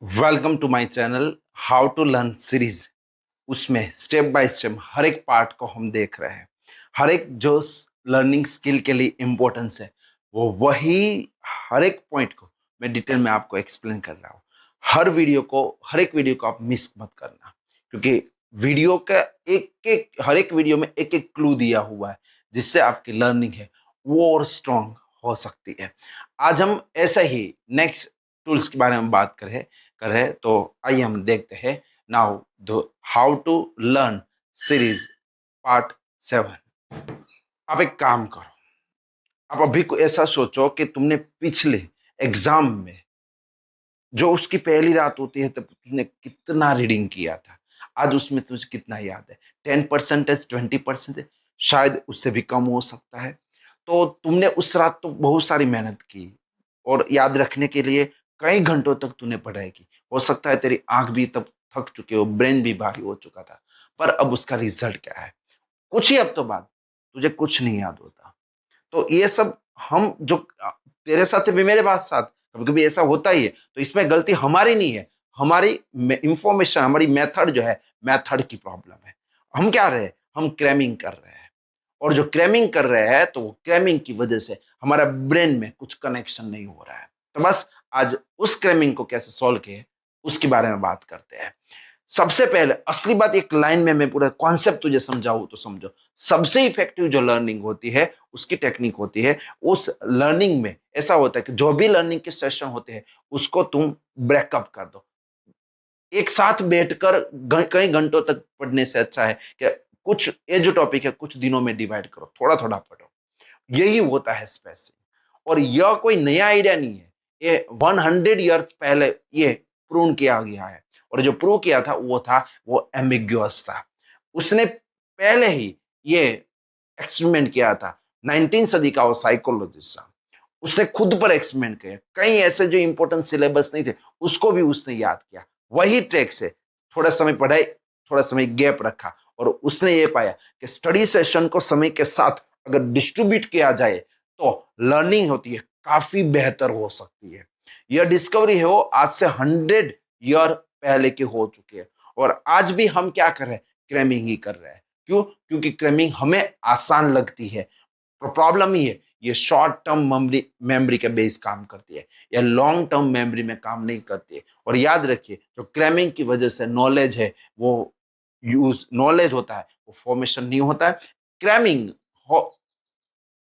Welcome to my channel how to learn series. उसमें step by step हर एक part को हम देख रहे हैं। हर एक जो लर्निंग स्किल के लिए इम्पोर्टेंस है वो वही हर एक पॉइंट को मैं डिटेल में आपको एक्सप्लेन कर रहा हूँ। हर एक वीडियो को आप मिस मत करना, क्योंकि वीडियो का हर एक वीडियो में एक एक क्लू दिया हुआ है जिससे आपकी लर्निंग है वो और स्ट्रांग हो सकती है। आज हम ऐसा ही नेक्स्ट टूल्स के बारे में बात कर रहे हैं, तो आइए हम देखते हैं now the how to learn series part 7। आप एक काम करो, आप अभी को ऐसा सोचो कि तुमने पिछले एग्जाम में जो उसकी पहली रात होती है तब तुमने कितना रीडिंग किया था। आज उसमें तुझे कितना याद है? 10%, 20%, शायद उससे भी कम हो सकता है। तो तुमने उस रात तो बहुत सारी मेहनत की और याद रखने के लिए कई घंटों तक तूने पढ़ाई की। हो सकता है तेरी आंख भी तब थक चुके हो, ब्रेन भी भारी हो चुका था, पर अब उसका रिजल्ट क्या है? कुछ ही हफ्तों बाद तुझे कुछ नहीं याद होता। तो ये सब हम जो तेरे साथ भी मेरे पास साथ कभी कभी ऐसा होता ही है, तो इसमें गलती हमारी नहीं है। हमारी इंफॉर्मेशन, हमारी मेथड जो है, मेथड की प्रॉब्लम है। हम क्या रहे, हम क्रैमिंग कर रहे हैं, और जो क्रैमिंग कर रहे हैं तो वो क्रैमिंग की वजह से हमारा ब्रेन में कुछ कनेक्शन नहीं हो रहा है। तो बस आज उस क्रैमिंग को कैसे सॉल्व किए उसके बारे में बात करते हैं। सबसे पहले असली बात, एक लाइन में मैं पूरा कॉन्सेप्ट तुझे समझाऊं तो समझो। सबसे इफेक्टिव जो लर्निंग होती है उसकी टेक्निक होती है। उस लर्निंग में ऐसा होता है कि जो भी लर्निंग के सेशन होते हैं उसको तुम ब्रेकअप कर दो। एक साथ बैठकर कई घंटों तक पढ़ने से अच्छा है कि कुछ ये जो टॉपिक है कुछ दिनों में डिवाइड करो, थोड़ा थोड़ा पढ़ो। यही होता है स्पेसिंग। और यह कोई नया आइडिया नहीं है, ये 100 ईयर पहले ये प्रूव किया गया है। और जो प्रूव किया था वो एम्बिग्युअस था। उसने पहले ही ये एक्सपेरिमेंट किया था। 19 सदी का वो साइकोलॉजिस्ट था, उसने खुद पर एक्सपेरिमेंट किया। कई ऐसे जो इंपॉर्टेंट सिलेबस नहीं थे उसको भी उसने याद किया, वही ट्रैक से थोड़ा समय पढ़ाई, थोड़ा समय गैप रखा, और उसने ये पाया कि स्टडी सेशन को समय के साथ अगर डिस्ट्रीब्यूट किया जाए तो लर्निंग होती है काफी बेहतर हो सकती है। यह डिस्कवरी है वो आज से 100 ईयर पहले की हो चुकी है। और आज भी हम क्या कर रहे हैं? क्रैमिंग ही कर रहे हैं। क्यों? क्योंकि क्रैमिंग हमें आसान लगती है। प्रॉब्लम ही है, ये शॉर्ट टर्म मेमोरी के बेस काम करती है, या लॉन्ग टर्म मेमोरी में काम नहीं करती है। और याद रखिए, जो क्रैमिंग की वजह से नॉलेज है वो नॉलेज होता है वो फॉर्मेशन नहीं होता है। क्रैमिंग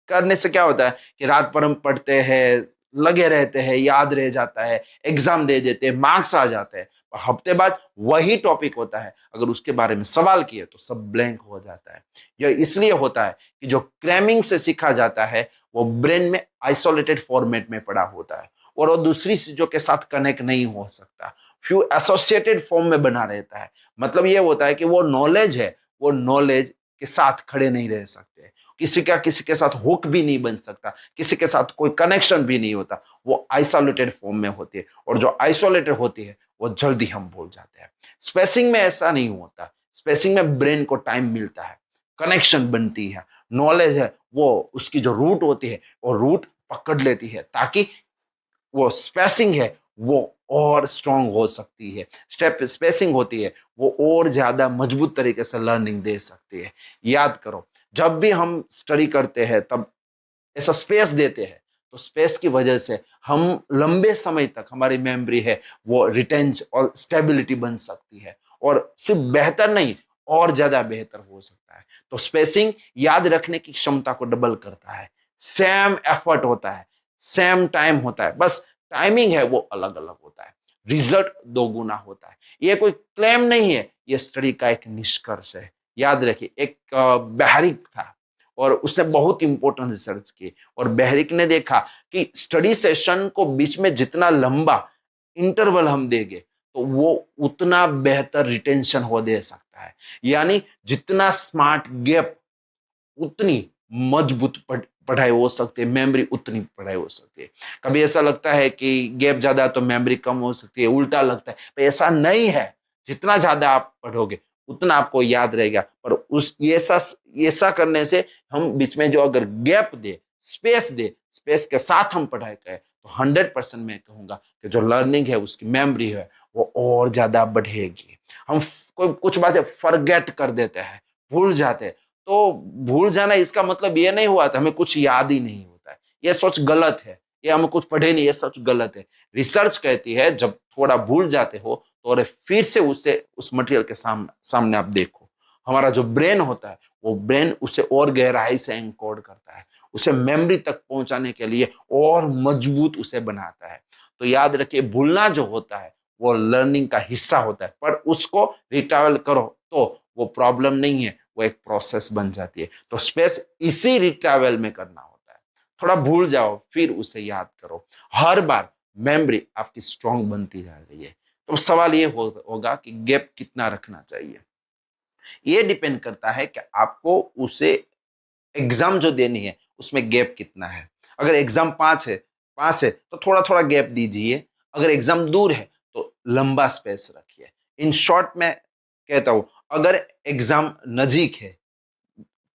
करने से क्या होता है कि रात भर हम पढ़ते हैं, लगे रहते हैं, याद रह जाता है, एग्जाम दे देते हैं, मार्क्स आ जाते हैं, और हफ्ते बाद वही टॉपिक होता है, अगर उसके बारे में सवाल किए तो सब ब्लैंक हो जाता है। यह इसलिए होता है कि जो क्रैमिंग से सीखा जाता है वो ब्रेन में आइसोलेटेड फॉर्मेट में पड़ा होता है, और वो दूसरी चीजों के साथ कनेक्ट नहीं हो सकता। फ्यू एसोसिएटेड फॉर्म में बना रहता है। मतलब ये होता है कि वो नॉलेज है, वो नॉलेज के साथ खड़े नहीं रह सकते। किसी का किसी के साथ हुक भी नहीं बन सकता, किसी के साथ कोई कनेक्शन भी नहीं होता। वो आइसोलेटेड फॉर्म में होती है, और जो आइसोलेटेड होती है वो जल्दी हम भूल जाते हैं। स्पेसिंग में ऐसा नहीं होता। स्पेसिंग में ब्रेन को टाइम मिलता है, कनेक्शन बनती है, नॉलेज है वो उसकी जो रूट होती है वो रूट पकड़ लेती है, ताकि वो स्पेसिंग है वो और स्ट्रांग हो सकती है। स्टेप स्पेसिंग होती है वो और ज्यादा मजबूत तरीके से लर्निंग दे सकती है। याद करो, जब भी हम स्टडी करते हैं तब ऐसा स्पेस देते हैं, तो स्पेस की वजह से हम लंबे समय तक हमारी मेमोरी है वो रिटेंज और स्टेबिलिटी बन सकती है, और सिर्फ बेहतर नहीं और ज्यादा बेहतर हो सकता है। तो स्पेसिंग याद रखने की क्षमता को डबल करता है। सेम एफर्ट होता है, सेम टाइम होता है, बस टाइमिंग है वो अलग अलग होता है, रिजल्ट दो गुना होता है। ये कोई क्लेम नहीं है, ये स्टडी का एक निष्कर्ष है। याद रखिए, एक बहरिक था और उसने बहुत इंपॉर्टेंट रिसर्च की, और बहरिक ने देखा कि स्टडी सेशन को बीच में जितना लंबा इंटरवल हम देंगे तो वो उतना बेहतर रिटेंशन हो दे सकता है। यानी जितना स्मार्ट गैप उतनी मजबूत पढ़ाई हो सकती है, मेमोरी उतनी पढ़ाई हो सकती है। कभी ऐसा लगता है कि गैप ज्यादा है तो मेमोरी कम हो सकती है, उल्टा लगता है, पर ऐसा नहीं है। जितना ज्यादा आप पढ़ोगे उतना आपको याद रहेगा। पर उस ऐसा ऐसा करने से हम बीच में जो अगर गैप दे, स्पेस के साथ हम पढ़ाई करें तो 100% मैं कहूंगा कि जो लर्निंग है उसकी मेमोरी है वो और ज्यादा बढ़ेगी। हम कोई कुछ बातें फॉरगेट कर देते हैं, भूल जाते हैं। तो भूल जाना इसका मतलब ये नहीं हुआ था हमें कुछ याद ही नहीं होता है, ये सोच गलत है। ये हम कुछ पढ़े नहीं, ये सोच गलत है। रिसर्च कहती है जब थोड़ा भूल जाते हो तो और फिर से उसे उस मटेरियल के सामने आप देखो। हमारा जो ब्रेन होता है वो ब्रेन उसे और गहराई से एनकोड करता है, उसे मेमोरी तक पहुंचाने के लिए और मजबूत उसे बनाता है। तो याद रखिए, भूलना जो होता है वो लर्निंग का हिस्सा होता है, पर उसको रिट्रैवल करो तो वो प्रॉब्लम नहीं है, वो एक प्रोसेस बन जाती है। तो स्पेस इसी रिट्रैवल में करना होता है। थोड़ा भूल जाओ फिर उसे याद करो, हर बार मेमोरी आपकी स्ट्रांग बनती जा रही है। तो सवाल ये होगा कि गैप कितना रखना चाहिए। ये डिपेंड करता है कि आपको उसे एग्जाम जो देनी है उसमें गैप कितना है। अगर एग्जाम 5 है तो थोड़ा थोड़ा गैप दीजिए। अगर एग्जाम दूर है तो लंबा स्पेस रखिए। इन शॉर्ट में कहता हूं, अगर एग्जाम नजीक है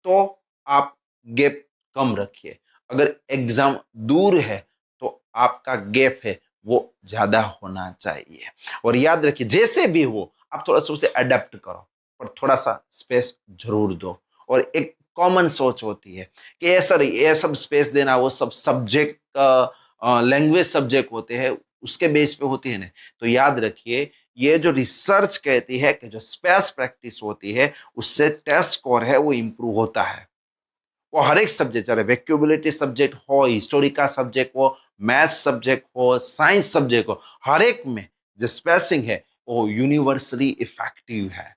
तो आप गैप कम रखिए, अगर एग्जाम दूर है तो आपका गैप है वो ज्यादा होना चाहिए। और याद रखिए, जैसे भी हो आप थोड़ा सा उसे अडेप्ट करो, पर थोड़ा सा स्पेस जरूर दो। और एक कॉमन सोच होती है कि ये सब स्पेस देना, वो सब सब्जेक्ट लैंग्वेज सब्जेक्ट होते हैं उसके बेस पे होती है ना। तो याद रखिए, ये जो रिसर्च कहती है कि जो स्पेस प्रैक्टिस होती है उससे टेस्ट स्कोर है वो इम्प्रूव होता है। वो हर एक सब्जेक्ट, चाहे वैक्यूबिलिटी सब्जेक्ट हो, हिस्टोरी का सब्जेक्ट हो, मैथ सब्जेक्ट हो, साइंस सब्जेक्ट हो, हर एक में जो स्पेसिंग है वो यूनिवर्सली इफेक्टिव है।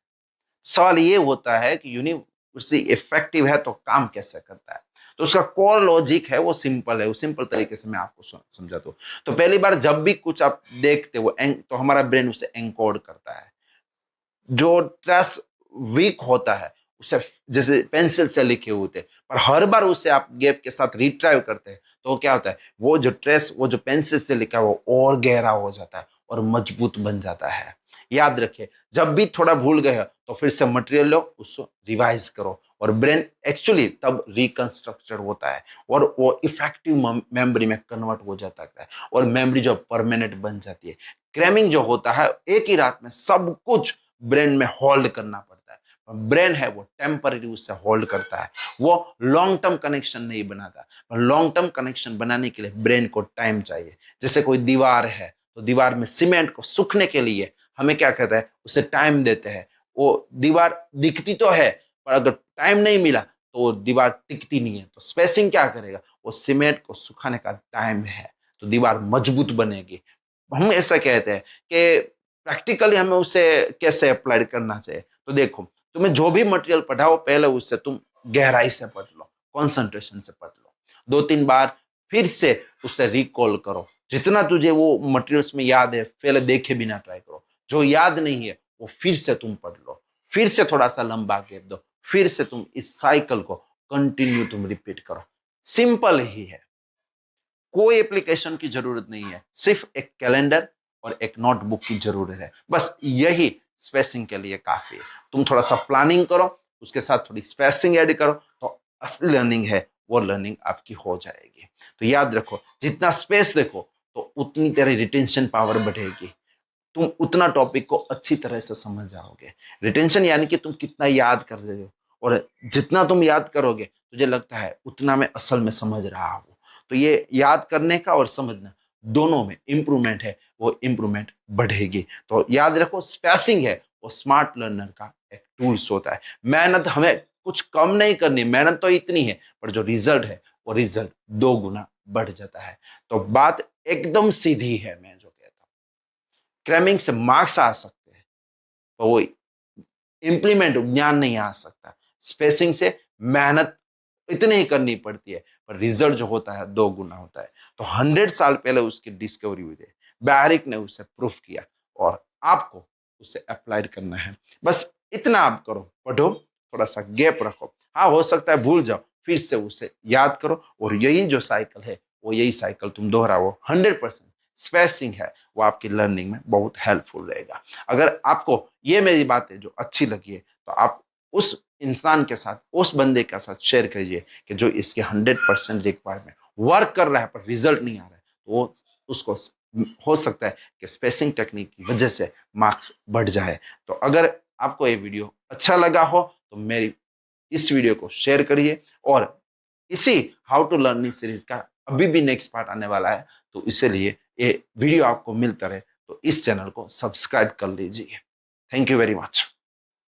सवाल ये होता है कि यूनिवर्सली इफेक्टिव है तो काम कैसे करता है। तो उसका कोर लॉजिक है वो सिंपल है, वो सिंपल तरीके से मैं आपको समझाता हूँ। तो पहली बार जब भी कुछ आप देखते हो तो हमारा ब्रेन उसे एनकोड करता है। जो ट्रेस वीक होता है उसे, जैसे पेंसिल से लिखे होते हैं, पर हर बार उसे आप गैप के साथ रिट्राइव करते हैं तो क्या होता है, वो जो ट्रेस, वो जो पेंसिल से लिखा है वो और गहरा हो जाता है और मजबूत बन जाता है। याद रखिए, जब भी थोड़ा भूल गए हो तो फिर से मटेरियल लो, उसको रिवाइज करो, और ब्रेन एक्चुअली तब रिकंस्ट्रक्टेड होता है और वो इफेक्टिव मेमोरी में कन्वर्ट हो जाता है और मेमोरी जो परमानेंट बन जाती है। क्रैमिंग जो होता है, एक ही रात में सब कुछ ब्रेन में होल्ड करना पड़ता है। ब्रेन है वो टेम्पररी उससे होल्ड करता है, वो लॉन्ग टर्म कनेक्शन नहीं बनाता। लॉन्ग टर्म कनेक्शन बनाने के लिए ब्रेन को टाइम चाहिए। जैसे कोई दीवार है तो दीवार में सीमेंट को सूखने के लिए हमें क्या कहता है, उसे टाइम देते हैं। वो दीवार दिखती तो है पर अगर टाइम नहीं मिला तो वो दीवार टिकती नहीं है। तो स्पेसिंग क्या करेगा, वो सीमेंट को सुखाने का टाइम है, तो दीवार मजबूत बनेगी। हम ऐसा कहते हैं कि प्रैक्टिकली हमें उसे कैसे अप्लाई करना चाहिए। तो देखो, तुम्हें जो भी मटेरियल पढ़ाओ पहले उससे तुम गहराई से पढ़ लो, कंसंट्रेशन से पढ़ लो, 2-3 बार फिर से उसे रिकॉल करो। जितना तुझे वो मटेरियल्स में याद है पहले देखे बिना ट्राई करो, जो याद नहीं है वो फिर से तुम पढ़ लो, फिर से थोड़ा सा लंबा गैप दो, फिर से तुम इस साइकिल को कंटिन्यू तुम रिपीट करो। सिंपल ही है, कोई एप्लीकेशन की जरूरत नहीं है, सिर्फ एक कैलेंडर और एक नोटबुक की जरूरत है, बस यही स्पेसिंग के लिए काफी है। तुम थोड़ा सा प्लानिंग करो, उसके साथ थोड़ी स्पेसिंग ऐड करो, तो असली लर्निंग है वो लर्निंग आपकी हो जाएगी। तो याद रखो, जितना स्पेस देखो तो उतनी तेरी रिटेंशन पावर बढ़ेगी, तुम उतना टॉपिक को अच्छी तरह से समझ जाओगे। रिटेंशन यानी कि तुम कितना याद कर रहे हो, और जितना तुम याद करोगे तुझे लगता है उतना मैं असल में समझ रहा हूँ। तो ये याद करने का और समझना दोनों में इंप्रूवमेंट है, वो इंप्रूवमेंट बढ़ेगी। तो याद रखो, स्पेसिंग है वो स्मार्ट लर्नर का एक टूल्स होता है। मेहनत हमें कुछ कम नहीं करनी, मेहनत तो इतनी है, पर जो रिजल्ट है वो रिजल्ट 2 गुना बढ़ जाता है। तो बात एकदम सीधी है, मैं जो कहता हूँ, क्रैमिंग से मार्क्स आ सकते हैं तो वो इंप्लीमेंट ज्ञान नहीं आ सकता। स्पेसिंग से मेहनत इतनी ही करनी पड़ती है पर रिजल्ट जो होता है 2 गुना होता है। तो 100 साल पहले उसकी डिस्कवरी हुई थी, बैरिक ने उसे प्रूफ किया, और आपको उसे अप्लाइड करना है। बस इतना आप करो, पढ़ो, थोड़ा सा गैप रखो, हाँ हो सकता है भूल जाओ, फिर से उसे याद करो, और यही जो साइकिल है वो यही साइकिल तुम दोहराओ। 100% स्पेसिंग है वो आपकी लर्निंग में बहुत हेल्पफुल रहेगा। अगर आपको ये मेरी बातें जो अच्छी लगी है तो आप उस इंसान के साथ, उस बंदे के साथ शेयर करिए कि जो इसके 100% रिक्वायरमेंट वर्क कर रहा है पर रिजल्ट नहीं आ रहा है, तो उसको हो सकता है कि स्पेसिंग टेक्निक की वजह से मार्क्स बढ़ जाए। तो अगर आपको ये वीडियो अच्छा लगा हो तो मेरी इस वीडियो को शेयर करिए, और इसी हाउ टू लर्निंग सीरीज का अभी भी नेक्स्ट पार्ट आने वाला है, तो इसलिए ये वीडियो आपको मिलता रहे तो इस चैनल को सब्सक्राइब कर लीजिए। Thank you very much.